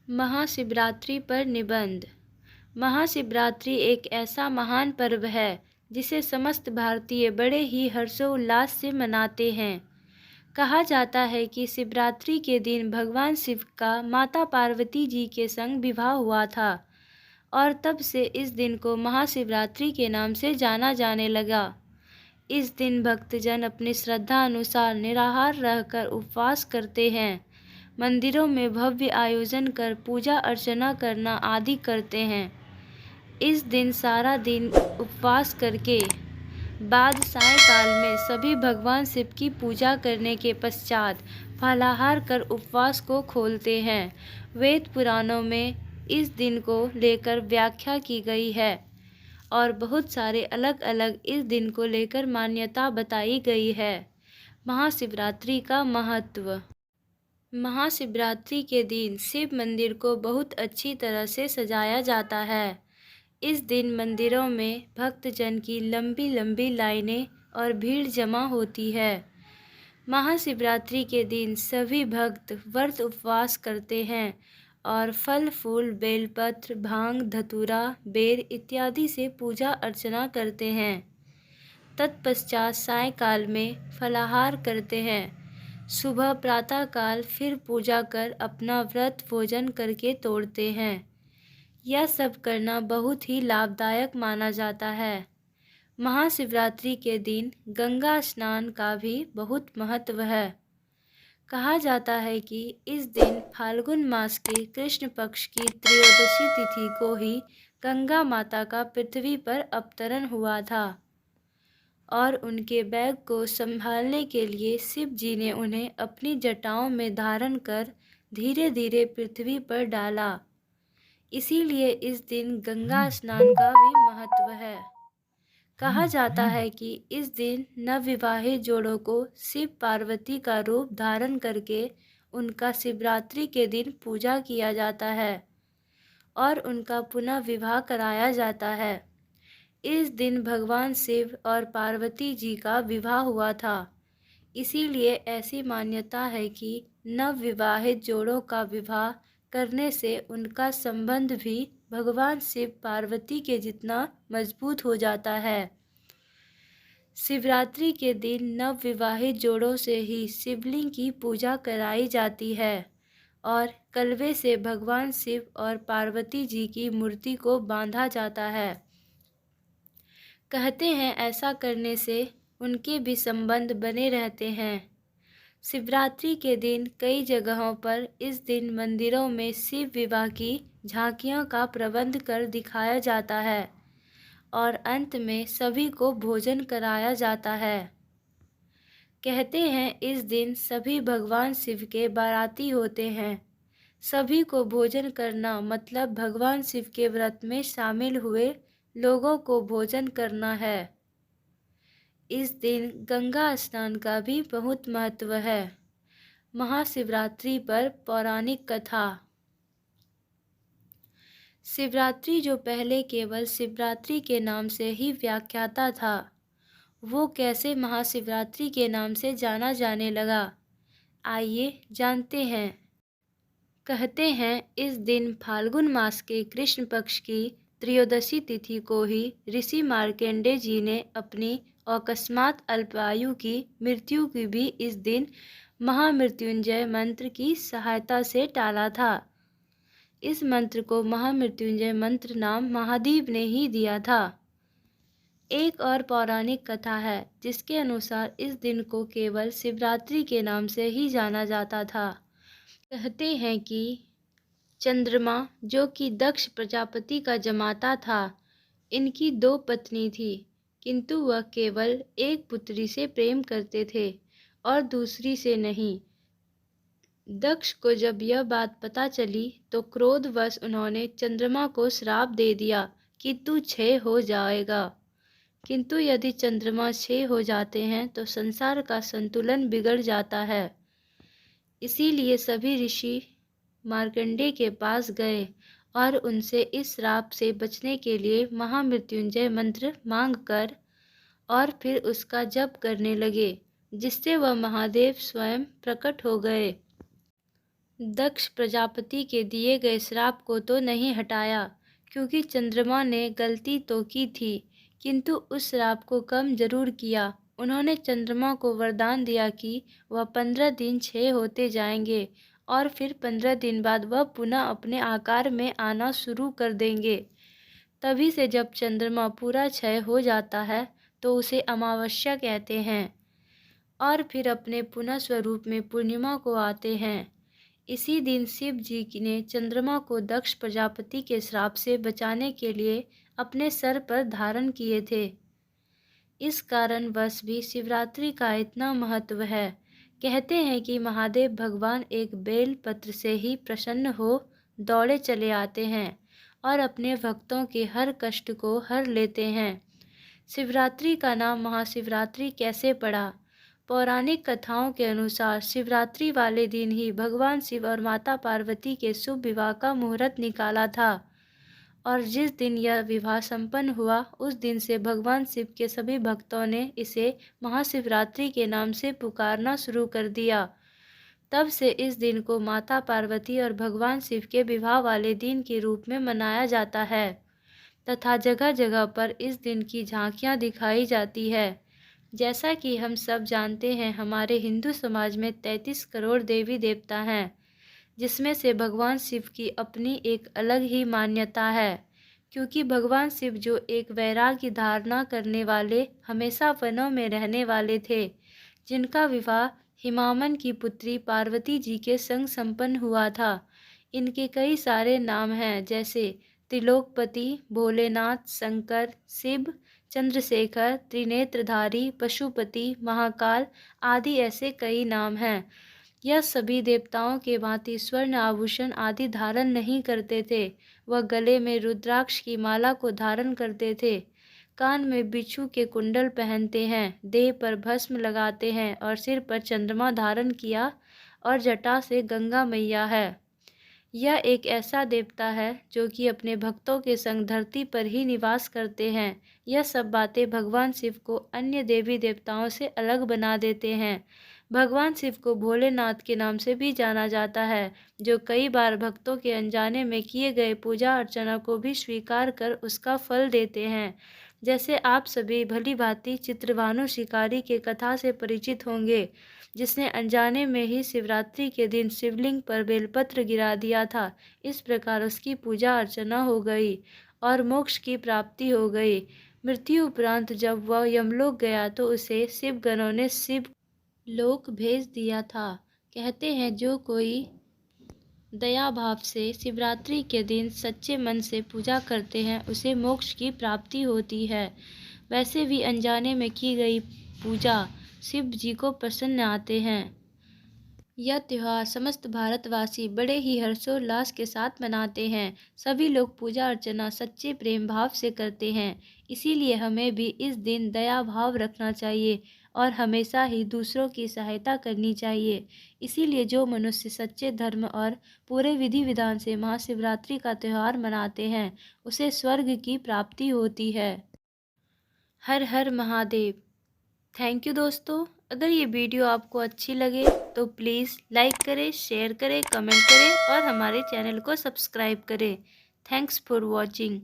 महाशिवरात्रि पर निबंध। महाशिवरात्रि एक ऐसा महान पर्व है जिसे समस्त भारतीय बड़े ही हर्षोल्लास से मनाते हैं। कहा जाता है कि शिवरात्रि के दिन भगवान शिव का माता पार्वती जी के संग विवाह हुआ था और तब से इस दिन को महाशिवरात्रि के नाम से जाना जाने लगा। इस दिन भक्तजन अपनी श्रद्धा अनुसार निराहार रहकर उपवास करते हैं, मंदिरों में भव्य आयोजन कर पूजा अर्चना करना आदि करते हैं। इस दिन सारा दिन उपवास करके बाद सायंकाल में सभी भगवान शिव की पूजा करने के पश्चात फलाहार कर उपवास को खोलते हैं। वेद पुराणों में इस दिन को लेकर व्याख्या की गई है और बहुत सारे अलग अलग इस दिन को लेकर मान्यता बताई गई है। महाशिवरात्रि का महत्व। महाशिवरात्रि के दिन शिव मंदिर को बहुत अच्छी तरह से सजाया जाता है। इस दिन मंदिरों में भक्तजन की लंबी लंबी लाइनें और भीड़ जमा होती है। महाशिवरात्रि के दिन सभी भक्त व्रत उपवास करते हैं और फल फूल बेलपत्र भांग धतूरा बेर इत्यादि से पूजा अर्चना करते हैं। तत्पश्चात सायंकाल में फलाहार करते हैं। सुबह प्रातःकाल फिर पूजा कर अपना व्रत भोजन करके तोड़ते हैं। यह सब करना बहुत ही लाभदायक माना जाता है। महाशिवरात्रि के दिन गंगा स्नान का भी बहुत महत्व है। कहा जाता है कि इस दिन फाल्गुन मास के कृष्ण पक्ष की त्रयोदशी तिथि को ही गंगा माता का पृथ्वी पर अवतरण हुआ था और उनके बैग को संभालने के लिए शिव जी ने उन्हें अपनी जटाओं में धारण कर धीरे धीरे पृथ्वी पर डाला। इसीलिए इस दिन गंगा स्नान का भी महत्व है। कहा जाता है कि इस दिन नवविवाहित जोड़ों को शिव पार्वती का रूप धारण करके उनका शिवरात्रि के दिन पूजा किया जाता है और उनका पुनः विवाह कराया जाता है। इस दिन भगवान शिव और पार्वती जी का विवाह हुआ था। इसीलिए ऐसी मान्यता है कि नवविवाहित जोड़ों का विवाह करने से उनका संबंध भी भगवान शिव पार्वती के जितना मजबूत हो जाता है। शिवरात्रि के दिन नवविवाहित जोड़ों से ही शिवलिंग की पूजा कराई जाती है और कलवे से भगवान शिव और पार्वती जी की मूर्ति को बांधा जाता है। कहते हैं ऐसा करने से उनके भी संबंध बने रहते हैं। शिवरात्रि के दिन कई जगहों पर इस दिन मंदिरों में शिव विवाह की झांकियों का प्रबंध कर दिखाया जाता है और अंत में सभी को भोजन कराया जाता है। कहते हैं इस दिन सभी भगवान शिव के बाराती होते हैं। सभी को भोजन करना मतलब भगवान शिव के व्रत में शामिल हुए लोगों को भोजन करना है। इस दिन गंगा स्नान का भी बहुत महत्व है। महाशिवरात्रि पर पौराणिक कथा। शिवरात्रि जो पहले केवल शिवरात्रि के नाम से ही व्याख्याता था, वो कैसे महाशिवरात्रि के नाम से जाना जाने लगा, आइए जानते हैं। कहते हैं इस दिन फाल्गुन मास के कृष्ण पक्ष की त्रयोदशी तिथि को ही ऋषि मार्कंडेय जी ने अपनी अकस्मात अल्पायु की मृत्यु की भी इस दिन महामृत्युंजय मंत्र की सहायता से टाला था। इस मंत्र को महामृत्युंजय मंत्र नाम महादेव ने ही दिया था। एक और पौराणिक कथा है जिसके अनुसार इस दिन को केवल शिवरात्रि के नाम से ही जाना जाता था। कहते हैं कि चंद्रमा जो कि दक्ष प्रजापति का जमाता था, इनकी 2 पत्नी थी, किंतु वह केवल एक पुत्री से प्रेम करते थे और दूसरी से नहीं। दक्ष को जब यह बात पता चली तो क्रोधवश उन्होंने चंद्रमा को श्राप दे दिया कि तू क्षय हो जाएगा। किंतु यदि चंद्रमा क्षय हो जाते हैं तो संसार का संतुलन बिगड़ जाता है। इसीलिए सभी ऋषि मार्कंडेय के पास गए और उनसे इस श्राप से बचने के लिए महामृत्युंजय मंत्र मांगकर और फिर उसका जप करने लगे, जिससे वह महादेव स्वयं प्रकट हो गए। दक्ष प्रजापति के दिए गए श्राप को तो नहीं हटाया, क्योंकि चंद्रमा ने गलती तो की थी, किंतु उस श्राप को कम जरूर किया। उन्होंने चंद्रमा को वरदान दिया कि वह 15 दिन क्षय होते जाएंगे और फिर 15 दिन बाद वह पुनः अपने आकार में आना शुरू कर देंगे। तभी से जब चंद्रमा पूरा क्षय हो जाता है तो उसे अमावस्या कहते हैं और फिर अपने पुनः स्वरूप में पूर्णिमा को आते हैं। इसी दिन शिव जी ने चंद्रमा को दक्ष प्रजापति के श्राप से बचाने के लिए अपने सर पर धारण किए थे। इस कारणवश भी शिवरात्रि का इतना महत्व है। कहते हैं कि महादेव भगवान एक बेल पत्र से ही प्रसन्न हो दौड़े चले आते हैं और अपने भक्तों के हर कष्ट को हर लेते हैं। शिवरात्रि का नाम महाशिवरात्रि कैसे पड़ा? पौराणिक कथाओं के अनुसार शिवरात्रि वाले दिन ही भगवान शिव और माता पार्वती के शुभ विवाह का मुहूर्त निकाला था और जिस दिन यह विवाह संपन्न हुआ उस दिन से भगवान शिव के सभी भक्तों ने इसे महाशिवरात्रि के नाम से पुकारना शुरू कर दिया। तब से इस दिन को माता पार्वती और भगवान शिव के विवाह वाले दिन के रूप में मनाया जाता है तथा जगह जगह पर इस दिन की झांकियां दिखाई जाती है। जैसा कि हम सब जानते हैं, हमारे हिंदू समाज में 33 करोड़ देवी देवता हैं, जिसमें से भगवान शिव की अपनी एक अलग ही मान्यता है, क्योंकि भगवान शिव जो एक वैराग्य धारणा करने वाले, हमेशा वनों में रहने वाले थे, जिनका विवाह हिमामन की पुत्री पार्वती जी के संग संपन्न हुआ था। इनके कई सारे नाम हैं, जैसे त्रिलोकपति, भोलेनाथ, शंकर, शिव, चंद्रशेखर, त्रिनेत्रधारी, पशुपति, महाकाल आदि ऐसे कई नाम हैं। यह सभी देवताओं के भांति स्वर्ण आभूषण आदि धारण नहीं करते थे। वह गले में रुद्राक्ष की माला को धारण करते थे, कान में बिच्छू के कुंडल पहनते हैं, देह पर भस्म लगाते हैं और सिर पर चंद्रमा धारण किया और जटा से गंगा मैया है। यह एक ऐसा देवता है जो कि अपने भक्तों के संग धरती पर ही निवास करते हैं। यह सब बातें भगवान शिव को अन्य देवी देवताओं से अलग बना देते हैं। भगवान शिव को भोलेनाथ के नाम से भी जाना जाता है, जो कई बार भक्तों के अनजाने में किए गए पूजा अर्चना को भी स्वीकार कर उसका फल देते हैं। जैसे आप सभी भली भांति चित्रभानु शिकारी के कथा से परिचित होंगे, जिसने अनजाने में ही शिवरात्रि के दिन शिवलिंग पर बेलपत्र गिरा दिया था। इस प्रकार उसकी पूजा अर्चना हो गई और मोक्ष की प्राप्ति हो गई। मृत्यु उपरांत जब वह यमलोक गया तो उसे शिवगणों ने शिव लोक भेज दिया था। कहते हैं जो कोई दया भाव से शिवरात्रि के दिन सच्चे मन से पूजा करते हैं उसे मोक्ष की प्राप्ति होती है। वैसे भी अनजाने में की गई पूजा शिव जी को पसंद आते हैं। यह त्यौहार समस्त भारतवासी बड़े ही हर्षोल्लास के साथ मनाते हैं। सभी लोग पूजा अर्चना सच्चे प्रेम भाव से करते हैं। इसीलिए हमें भी इस दिन दया भाव रखना चाहिए और हमेशा ही दूसरों की सहायता करनी चाहिए। इसीलिए जो मनुष्य सच्चे धर्म और पूरे विधि विधान से महाशिवरात्रि का त्यौहार मनाते हैं उसे स्वर्ग की प्राप्ति होती है। हर हर महादेव। थैंक यू दोस्तों। अगर ये वीडियो आपको अच्छी लगे तो प्लीज़ लाइक करें, शेयर करें, कमेंट करें और हमारे चैनल को सब्सक्राइब करें। Thanks for watching.